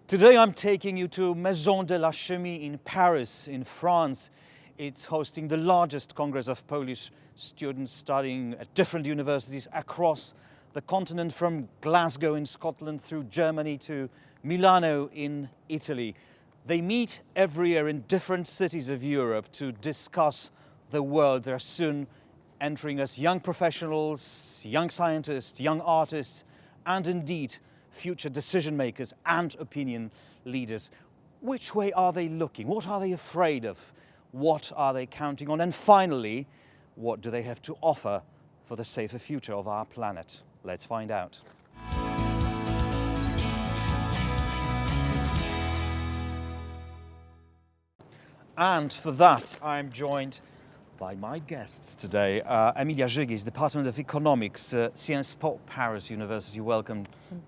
Today I'm taking you to Maison de la Chimie in Paris, in France. It's hosting the largest congress of Polish students studying at different universities across the continent, from Glasgow in Scotland through Germany to Milano in Italy. They meet every year in different cities of Europe to discuss the world. They're soon entering as young professionals, young scientists, young artists, and indeed future decision makers and opinion leaders. Which way are they looking? What are they afraid of? What are they counting on? And finally, what do they have to offer for the safer future of our planet? Let's find out. And for that, I'm joined by my guests today. Emilia Żygis, Department of Economics, Sciences Po Paris University. Welcome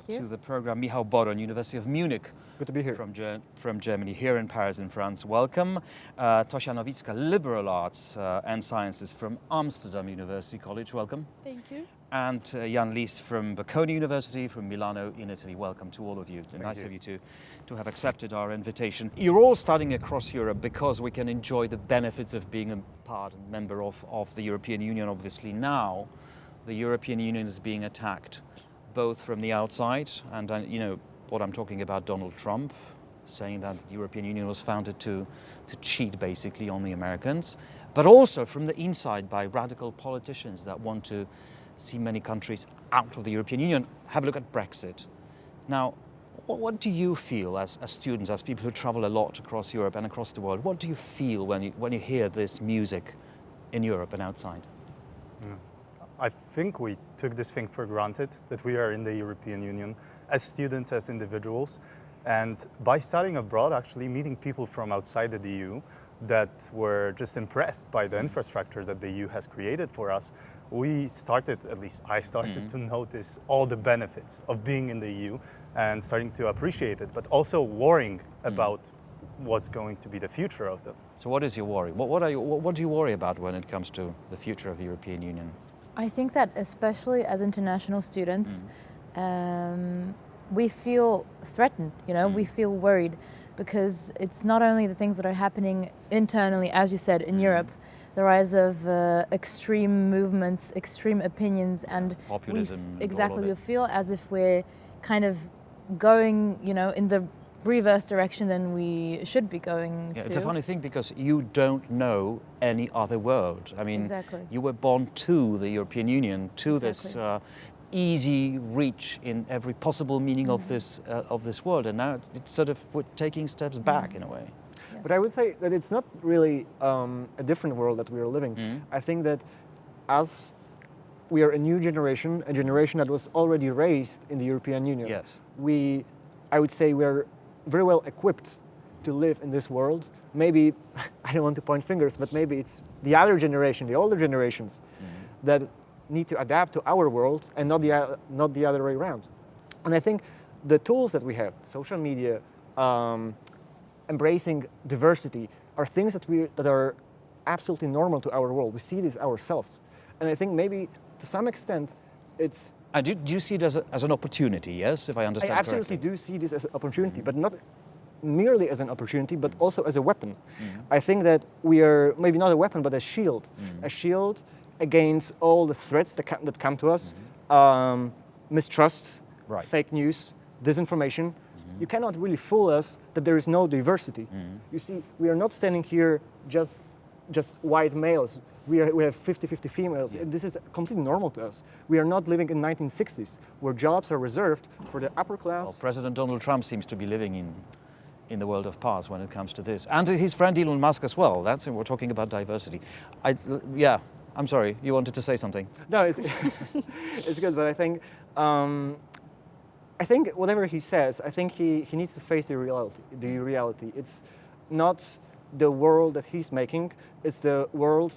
to the program. Michał Boroń, University of Munich. Good to be here. From Germany, here in Paris, in France. Welcome. Tosia Nowicka, Liberal Arts and Sciences from Amsterdam University College. Welcome. Thank you. And Jan Lis from Bocconi University, from Milano in Italy. Welcome to all of you. Nice of you to have accepted our invitation. You're all studying across Europe because we can enjoy the benefits of being a part and member of the European Union. Obviously now, the European Union is being attacked, both from the outside, and you know what I'm talking about, Donald Trump, saying that the European Union was founded to cheat basically on the Americans, but also from the inside by radical politicians that want to see many countries out of the European Union. Have a look at Brexit. Now, what do you feel as students, as people who travel a lot across Europe and across the world? What do you feel when you hear this music in Europe and outside? I think we took this thing for granted, that we are in the European Union as students, as individuals. And by studying abroad, actually meeting people from outside the EU that were just impressed by the infrastructure that the EU has created for us, we started, at least I started to notice all the benefits of being in the EU and starting to appreciate it, but also worrying about what's going to be the future of them. So what is your worry? What do you worry about when it comes to the future of the European Union? I think that especially as international students, we feel threatened, we feel worried, because it's not only the things that are happening internally, as you said, in Europe, the rise of extreme movements, extreme opinions, and populism. We feel as if we're kind of going, in the reverse direction than we should be going to. It's a funny thing because you don't know any other world. I mean, you were born to the European Union, to this easy reach in every possible meaning of this world, and now it's sort of we're taking steps back in a way. Yes. But I would say that it's not really a different world that we are living. I think that as we are a new generation, a generation that was already raised in the European Union, I would say we're very well equipped to live in this world. Maybe, I don't want to point fingers, but maybe it's the other generation, the older generations, that need to adapt to our world and not the other way around. And I think the tools that we have, social media, embracing diversity, are things that are absolutely normal to our world. We see this ourselves. And I think maybe to some extent it's... Do you see it as an opportunity, yes, if I understand correctly? I absolutely do see this as an opportunity, but not merely as an opportunity, but also as a weapon. I think that we are, maybe not a weapon, but a shield against all the threats that come to us, mistrust, fake news, disinformation. You cannot really fool us that there is no diversity. You see, we are not standing here just white males. We have 50-50 females. This is completely normal to us. We are not living in 1960s, where jobs are reserved for the upper class. Well, President Donald Trump seems to be living in the world of past when it comes to this. And his friend Elon Musk as well. We're talking about diversity. I'm sorry, you wanted to say something. No, it's, it's good, but I think whatever he says, I think he needs to face the reality. It's not the world that he's making, it's the world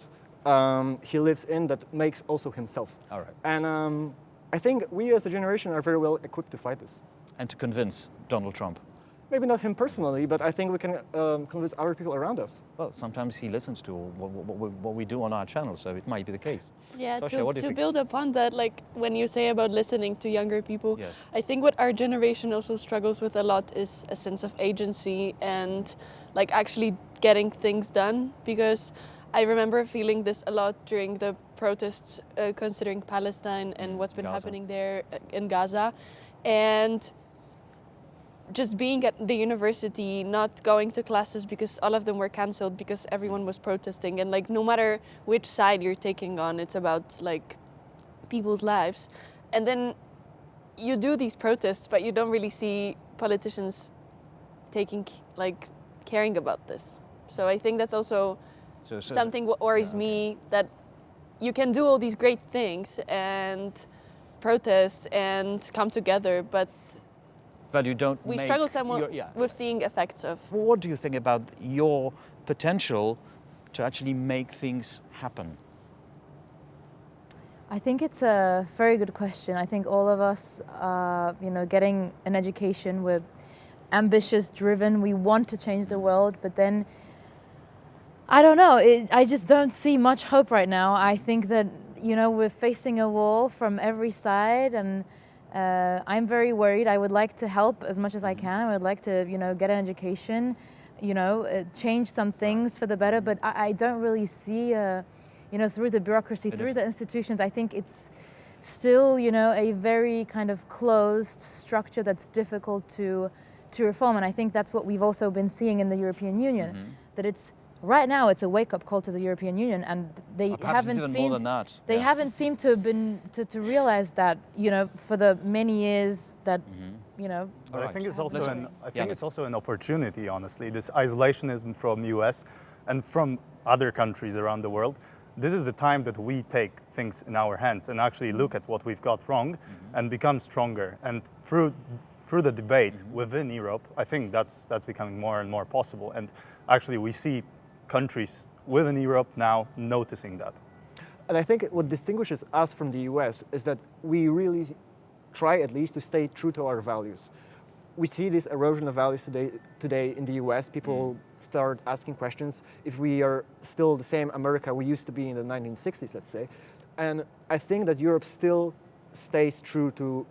he lives in that makes also himself. All right. And I think we as a generation are very well equipped to fight this. And to convince Donald Trump. maybe not him personally, but I think we can convince other people around us. Well, sometimes he listens to what we do on our channel, so it might be the case. Yeah, Tosia, what do you to think? build upon that, like when you say about listening to younger people, Yes. I think what our generation also struggles with a lot is a sense of agency and like actually getting things done. Because I remember feeling this a lot during the protests considering Palestine and what's been Gaza. happening there in Gaza. And just being at the university, not going to classes because all of them were cancelled because everyone was protesting. And like no matter which side you're taking on, it's about like people's lives. And then you do these protests, but you don't really see politicians caring about this. So I think that's also something what worries me, that you can do all these great things and protest and come together, but you don't. we make struggle somewhat your- with seeing effects of. What do you think about your potential to actually make things happen? I think it's a very good question. I think all of us, getting an education, we're ambitious, driven, we want to change the world, but then, I don't know, I just don't see much hope right now. I think that, we're facing a wall from every side, and I'm very worried. I would like to help as much as I can. I would like to, get an education, change some things for the better, but I don't really see through the bureaucracy, through the institutions, I think it's still, a very kind of closed structure that's difficult to reform. And I think that's what we've also been seeing in the European Union, that it's right now it's a wake-up call to the European Union, and they haven't seemed to have been to realize that, for the many years that, But I think it's also Let's- it's also an opportunity, honestly. This isolationism from US and from other countries around the world. This is the time that we take things in our hands and actually look at what we've got wrong and become stronger. And through the debate within Europe, I think that's becoming more and more possible. And actually we see countries within Europe now noticing that. And I think what distinguishes us from the US is that we really try at least to stay true to our values. We see this erosion of values today in the US. People start asking questions if we are still the same America we used to be in the 1960s, let's say. And I think that Europe still stays true to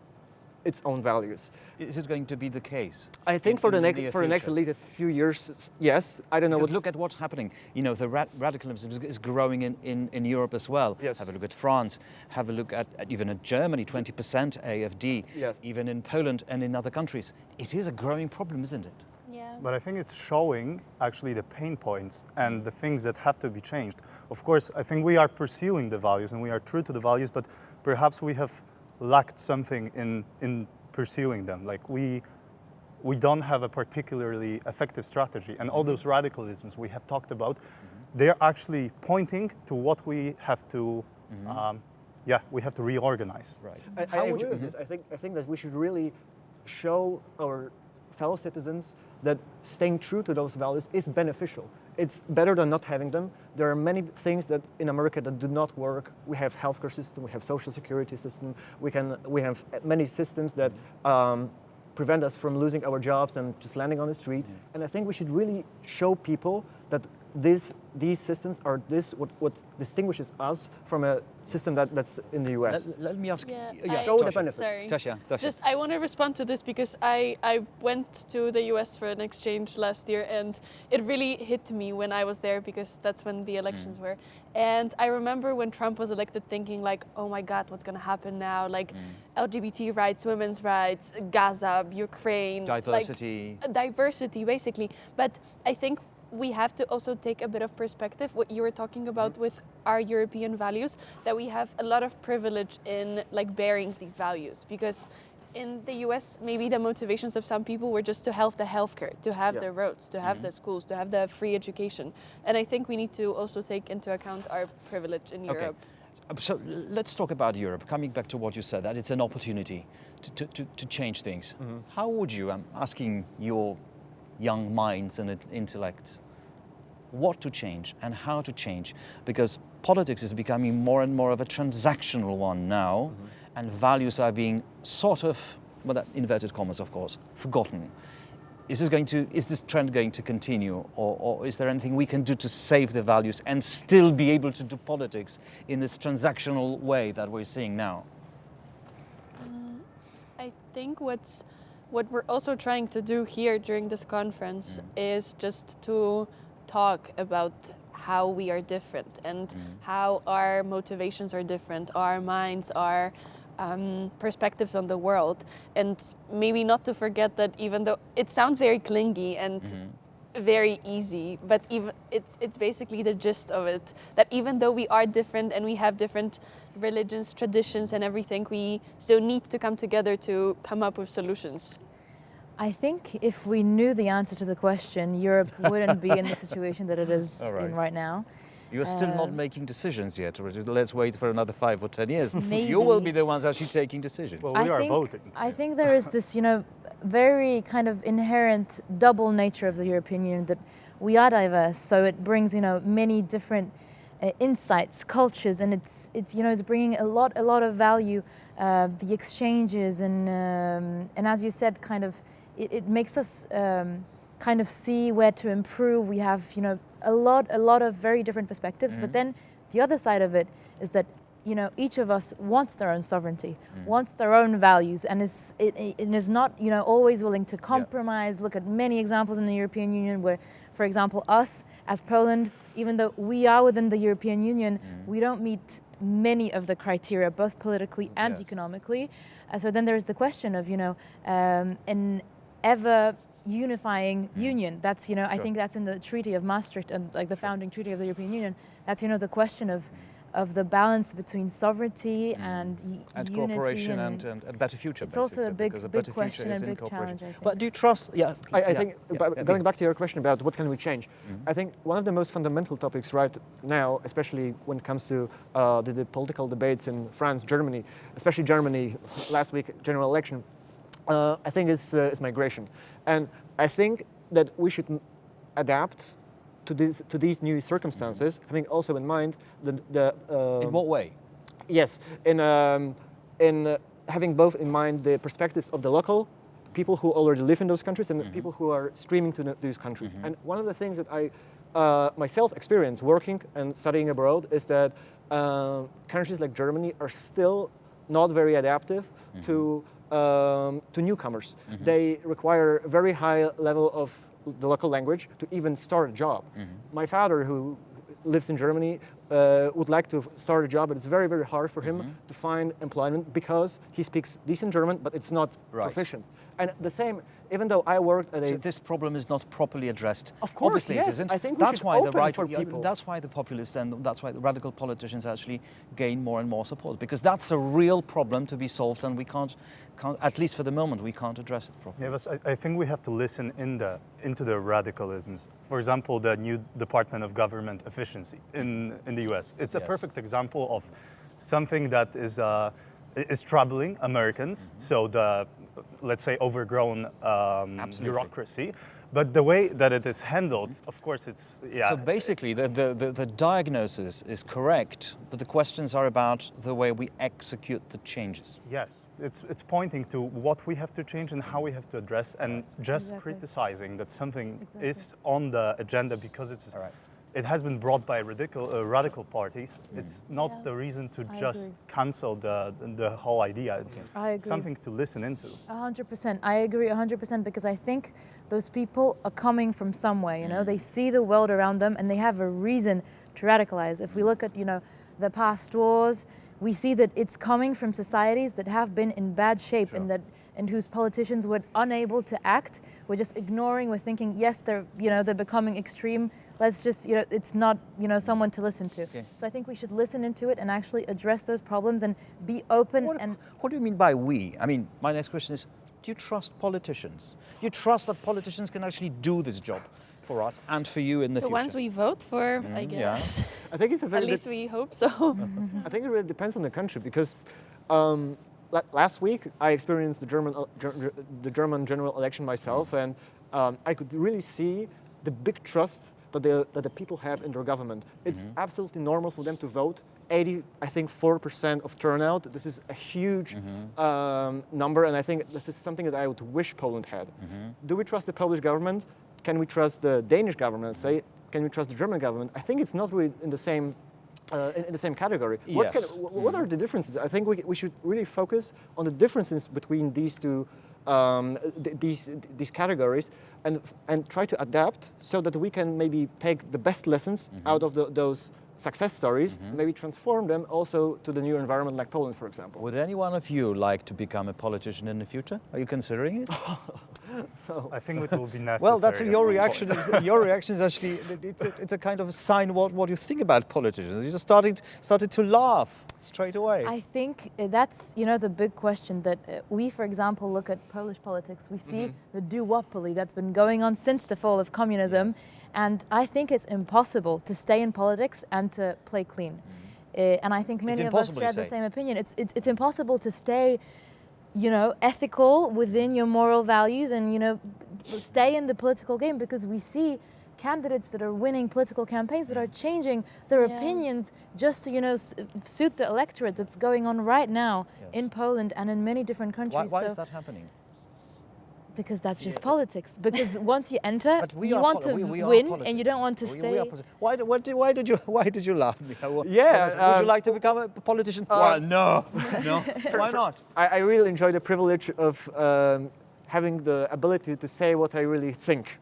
its own values. Is it going to be the case? I think for the next future? at least a few years, yes. I don't know. Because look at what's happening. The radicalism is growing in Europe as well. Yes. Have a look at France. Have a look at even at Germany, 20% AFD. Yes. Even in Poland and in other countries. It is a growing problem, isn't it? Yeah. But I think it's showing actually the pain points and the things that have to be changed. Of course, I think we are pursuing the values and we are true to the values, but perhaps we have lacked something in pursuing them. Like we don't have a particularly effective strategy, and all those radicalisms we have talked about, they're actually pointing to what we have to, we have to reorganize. Right. I agree with this. I think that we should really show our fellow citizens that staying true to those values is beneficial. It's better than not having them. There are many things that in America that do not work. We have healthcare system, we have social security system, we have many systems that prevent us from losing our jobs and just landing on the street. And I think we should really show people that these systems are what distinguishes us from a system that's in the US. Let me ask. Show the Tosia. benefits. Sorry. Tosia. Just, I want to respond to this because I went to the US for an exchange last year, and it really hit me when I was there because that's when the elections were. And I remember when Trump was elected thinking like, oh my God, what's going to happen now? Like LGBT rights, women's rights, Gaza, Ukraine. Diversity. Diversity, basically. But I think we have to also take a bit of perspective, what you were talking about with our European values, that we have a lot of privilege in like bearing these values, because in the US, maybe the motivations of some people were just to have the healthcare, to have the roads, to have the schools, to have the free education. And I think we need to also take into account our privilege in Europe. So let's talk about Europe. Coming back to what you said, that it's an opportunity to change things. How would you, I'm asking your young minds and intellects, what to change and how to change, because politics is becoming more and more of a transactional one now, and values are being sort of, well, that inverted commas of course, forgotten. Is this trend going to continue, or is there anything we can do to save the values and still be able to do politics in this transactional way that we're seeing now? I think what we're also trying to do here during this conference is just to talk about how we are different and how our motivations are different, our minds, our perspectives on the world, and maybe not to forget that even though it sounds very clingy and very easy, but even it's basically the gist of it, that even though we are different and we have different religions, traditions and everything, we still need to come together to come up with solutions. I think if we knew the answer to the question, Europe wouldn't be in the situation that it is in right now. You're still not making decisions yet. Let's wait for another 5 or 10 years. Maybe. You will be the ones actually taking decisions. Well, we are voting. I think there is this, very kind of inherent double nature of the European Union, that we are diverse. So it brings, many different insights, cultures, and it's bringing a lot of value. The exchanges and as you said, kind of, it makes us kind of see where to improve. We have, a lot of very different perspectives. But then the other side of it is that, each of us wants their own sovereignty, wants their own values, and is not, always willing to compromise. Look at many examples in the European Union where, for example, us as Poland, even though we are within the European Union, we don't meet many of the criteria, both politically and economically. So then there is the question of, an ever unifying union. That's, I think that's in the Treaty of Maastricht and like the founding treaty of the European Union. That's, the question of the balance between sovereignty and unity cooperation and a better future. It's also a big question and big challenge, I think. But do you trust? I think, going back to your question about what can we change, I think one of the most fundamental topics right now, especially when it comes to the political debates in France, Germany, especially Germany, last week general election, I think is migration. And I think that we should adapt to these new circumstances, having also in mind the in what way? Yes, in having both in mind the perspectives of the local people who already live in those countries and the people who are streaming to those countries. And one of the things that I myself experience working and studying abroad is that countries like Germany are still not very adaptive to newcomers. They require a very high level of the local language to even start a job. My father, who lives in Germany, would like to start a job, but it's very, very hard for him to find employment because he speaks decent German, but it's not proficient. And the same, even though I worked at a... So this problem is not properly addressed. Of course, obviously yes. It isn't. I think that's why the right for people. That's why the populists and that's why the radical politicians actually gain more and more support, because that's a real problem to be solved, and we can't at least for the moment, we can't address it properly. Yeah, but I think we have to listen into the radicalisms. For example, the new Department of Government Efficiency in the US. It's a perfect example of something that is troubling Americans. So the, let's say, overgrown bureaucracy. But the way that it is handled, of course, it's, So basically, the diagnosis is correct, but the questions are about the way we execute the changes. Yes, it's pointing to what we have to change and how we have to address, and just criticizing that something is on the agenda because it's it has been brought by radical parties. It's not the reason to just cancel the whole idea. It's something to listen into. 100%. I agree 100%, because I think those people are coming from somewhere, they see the world around them and they have a reason to radicalize. If we look at, the past wars, we see that it's coming from societies that have been in bad shape and whose politicians were unable to act. We're just ignoring, we're thinking, yes, they're becoming extreme. Let's just, it's not, someone to listen to. Okay. So I think we should listen into it and actually address those problems and be open. What do you mean by we? I mean, my next question is, do you trust politicians? Do you trust that politicians can actually do this job for us and for you in the future? The ones we vote for, I guess. Yeah. I think it's a very At least we hope so. I think it really depends on the country, because last week I experienced the German general election myself, and I could really see the big trust that the people have in their government. It's absolutely normal for them to vote 4% of turnout. This is a huge number, and I think this is something that I would wish Poland had. Do we trust the Polish government? Can we trust the Danish government? Say, can we trust the German government? I think it's not really in the same category. Yes. What are the differences? I think we should really focus on the differences between these two these categories and try to adapt so that we can maybe take the best lessons out of those success stories, maybe transform them also to the new environment like Poland, for example. Would any one of you like to become a politician in the future? Are you considering it? So, I think it will be necessary. Well, that's at your some reaction. point. Your reaction is actually it's a kind of a sign what you think about politicians. You just started to laugh straight away. I think that's, the big question that we, for example, look at Polish politics. We see the duopoly that's been going on since the fall of communism. And I think it's impossible to stay in politics and to play clean. And I think many of us share the same opinion. It's impossible to stay, ethical within your moral values and, stay in the political game, because we see candidates that are winning political campaigns that are changing their opinions just to, suit the electorate that's going on right now in Poland and in many different countries. Why is that happening? Because that's just politics. Because once you enter, we you are want to win, and you don't want to stay. Why did you laugh, Michał? Would Would you like to become a politician? Well, no. Why not? I really enjoy the privilege of having the ability to say what I really think.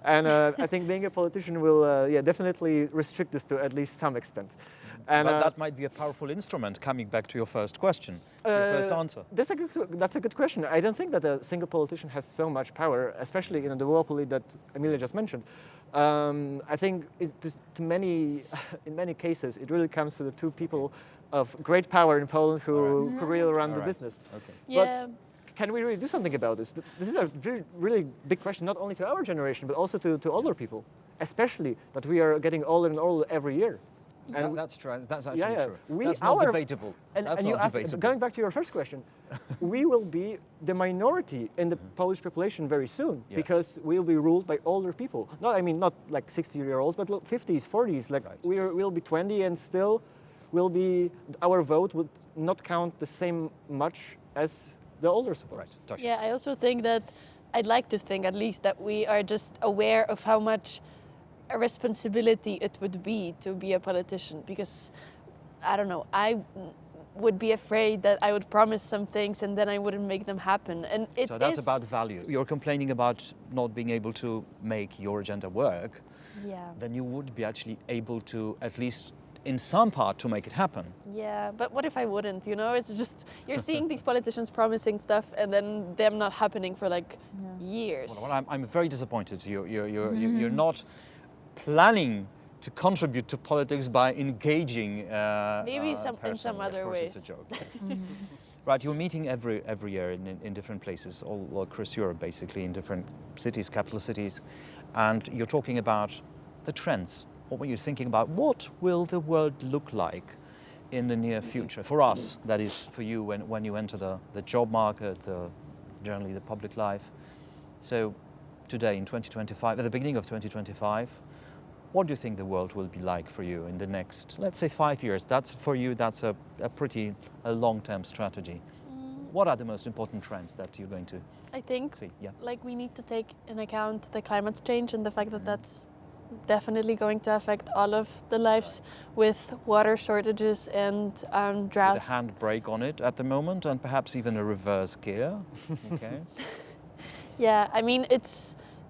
And I think being a politician will definitely restrict this to at least some extent. And, but that might be a powerful instrument, coming back to your first question, your first answer. That's a good question. I don't think that a single politician has so much power, especially in the duopoly that Emilia just mentioned. I think in many cases, it really comes to the two people of great power in Poland who really run the business. Okay. Yeah. But can we really do something about this? This is a really big question, not only to our generation, but also to older people, especially that we are getting older and older every year. And that's true. That's actually true. That's our, not debatable. And That's you not asked, debatable. going back to your first question, we will be the minority in the Polish population very soon, because we will be ruled by older people. Not like 60-year-olds, but 50s, 40s. Like we'll be 20, and still our vote would not count the same much as the older support. Right. Tosia. Yeah, I also think that I'd like to think at least that we are just aware of how much a responsibility it would be a politician, because I don't know, I would be afraid that I would promise some things and then I wouldn't make them happen. And So that's about values. You're complaining about not being able to make your agenda work. Yeah. Then you would be actually able to, at least in some part, to make it happen. Yeah, but what if I wouldn't? It's just you're seeing these politicians promising stuff and then them not happening for like years. Well, I'm very disappointed. You're not planning to contribute to politics by engaging. Maybe in some other Of course, ways. it's a joke. Right, you're meeting every year in different places, all across Europe, basically, in different cities, capital cities, and you're talking about the trends. What were you thinking about? What will the world look like in the near future for us? That is, for you when you enter the job market, generally the public life. So, today in 2025, at the beginning of 2025. What do you think the world will be like for you in the next, let's say, 5 years? That's for you. That's a pretty long-term strategy. What are the most important trends that you're going to I think see? Yeah. like we need to take in account the climate change and the fact that that's definitely going to affect all of the lives, with water shortages and drought. With a handbrake on it at the moment, and perhaps even a reverse gear. Okay. Yeah,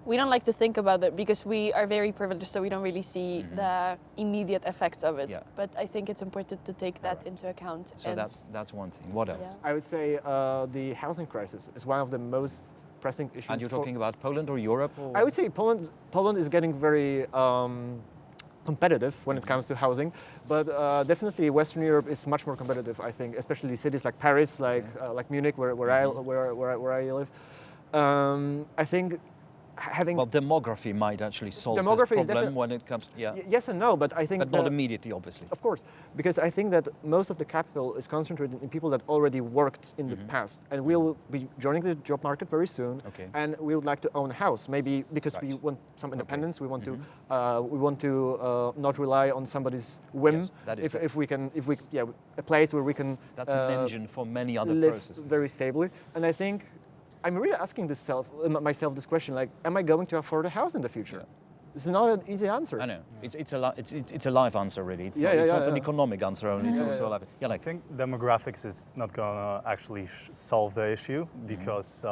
we don't like to think about that because we are very privileged, so we don't really see the immediate effects of it. Yeah. But I think it's important to take that into account. So that's one thing. What else? Yeah. I would say the housing crisis is one of the most pressing issues. And you're talking about Poland or Europe? Or? I would say Poland is getting very competitive when it comes to housing, but definitely Western Europe is much more competitive. I think, especially cities like Paris, like Munich, where I live. I think having Well, demography might actually solve Demography this is problem when it comes. Yeah, yes and no, but I think but not immediately, obviously. of course, because I think that most of the capital is concentrated in people that already worked in the past, and we'll be joining the job market very soon. Okay. And we would like to own a house, maybe because we Right. want some independence. We want to not rely on somebody's whim. Yes, that is it. if we a place where we can That's an engine for many other live processes. very stably. And I think I'm really asking myself this question: like, am I going to afford a house in the future? Yeah. It's not an easy answer. I know. It's a life answer, really. It's Yeah, not, it's yeah, not an yeah. economic answer only. It's also a life. Yeah, I like think demographics is not going to actually solve the issue because,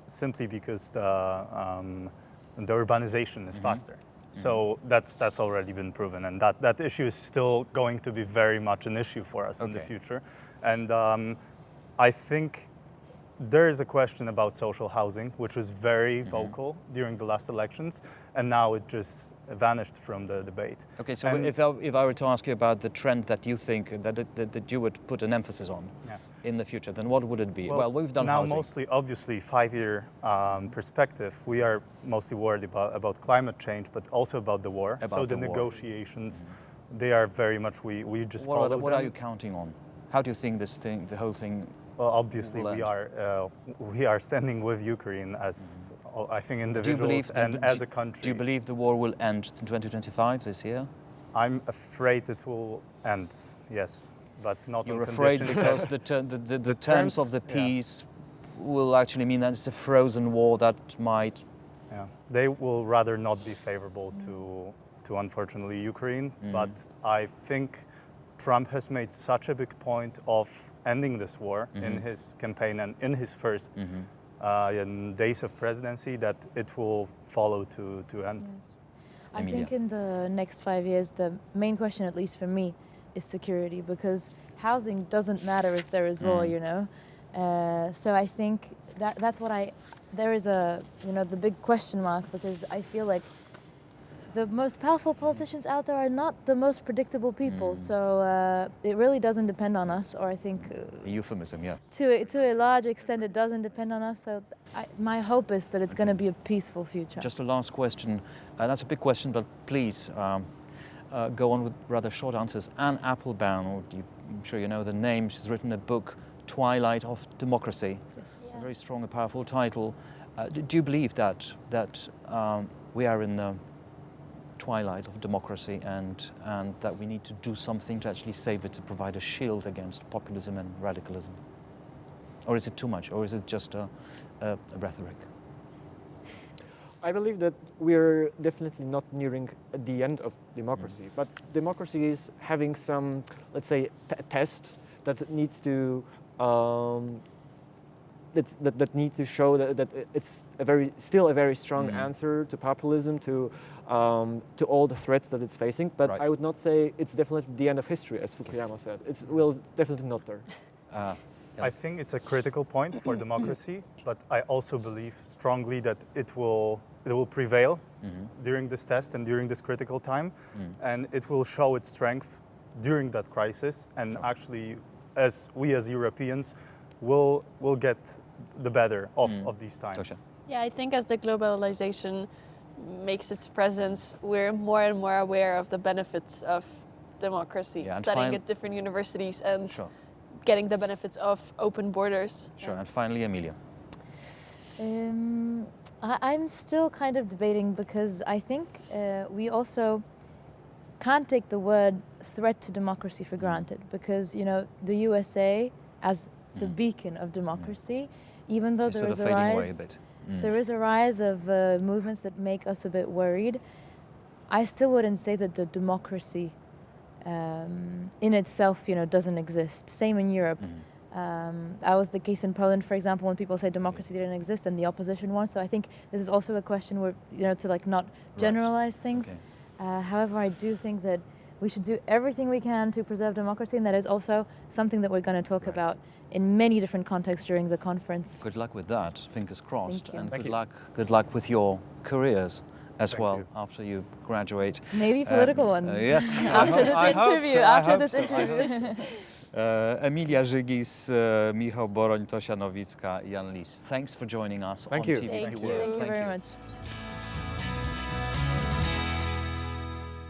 simply because the urbanization is faster. So that's already been proven, and that issue is still going to be very much an issue for us in the Okay. future. And I think there is a question about social housing, which was very vocal during the last elections, and now it just vanished from the debate. okay. So And- if I were to ask you about the trend that you think that you would put an emphasis on Yeah. in the future, then what would it be? Well, we've done now housing. mostly, obviously, 5-year perspective. We are mostly worried about climate change, but also about the war. About so the the war. negotiations, they are very much we just What, follow what are them. you counting on? How do you think the whole thing? Well, obviously, will we are standing with Ukraine as I think Do you individuals believe and as a country. Do you believe the war will end in 2025 this year? I'm afraid it will end. Yes, but not You're on afraid conditions because the terms of the terms, peace will actually mean that it's a frozen war that might. Yeah, they will rather not be favorable to unfortunately Ukraine. But I think Trump has made such a big point of ending this war in his campaign and in his first days of presidency that it will follow to end. I Emilia. think in the next 5 years, the main question, at least for me, is security, because housing doesn't matter if there is war, you know. So I think that's what there is the big question mark, because I feel like the most powerful politicians out there are not the most predictable people. So it really doesn't depend on us, or I think A euphemism, yeah. to a large extent it doesn't depend on us. So my hope is that it's going to be a peaceful future. Just a last question. That's a big question, but please go on with rather short answers. Anne Applebaum, I'm sure you know the name. She's written a book, Twilight of Democracy. Yes. A very strong and powerful title. Do you believe that we are in the twilight of democracy and that we need to do something to actually save it, to provide a shield against populism and radicalism? Or is it too much? Or is it just a rhetoric? I believe that we're definitely not nearing the end of democracy, but democracy is having some, let's say, test that needs to that needs to show that it's still a very strong answer to populism, to all the threats that it's facing. But Right. I would not say it's definitely the end of history, as Fukuyama said. We're definitely not there. I think it's a critical point for democracy, but I also believe strongly that it will prevail during this test and during this critical time, and it will show its strength during that crisis. And actually, as Europeans, will get the better of these times. Tosia. Yeah, I think as the globalization makes its presence, we're more and more aware of the benefits of democracy, Yeah, and studying at different universities and getting the benefits of open borders. Sure. And finally, Emilia. I'm still kind of debating, because I think we also can't take the word threat to democracy for granted, because the USA as the beacon of democracy, even though there is a rise, there is a rise of movements that make us a bit worried. I still wouldn't say that the democracy in itself, doesn't exist. Same in Europe. That was the case in Poland, for example, when people say democracy didn't exist and the opposition won. So I think this is also a question where, to not generalize things. Okay. However, I do think that we should do everything we can to preserve democracy, and that is also something that we're going to talk about in many different contexts during the conference. Good luck with that. Fingers crossed. Thank you. And Thank good you. luck. Good luck with your careers as Thank well you. after you graduate. Maybe political ones. Yes. After this interview. After this interview. Emilia Żygis, Michał Boroń, Tosia Nowicka, Jan Lis. Thanks for joining us Thank on you. TV Thank World. you. Thank you very much.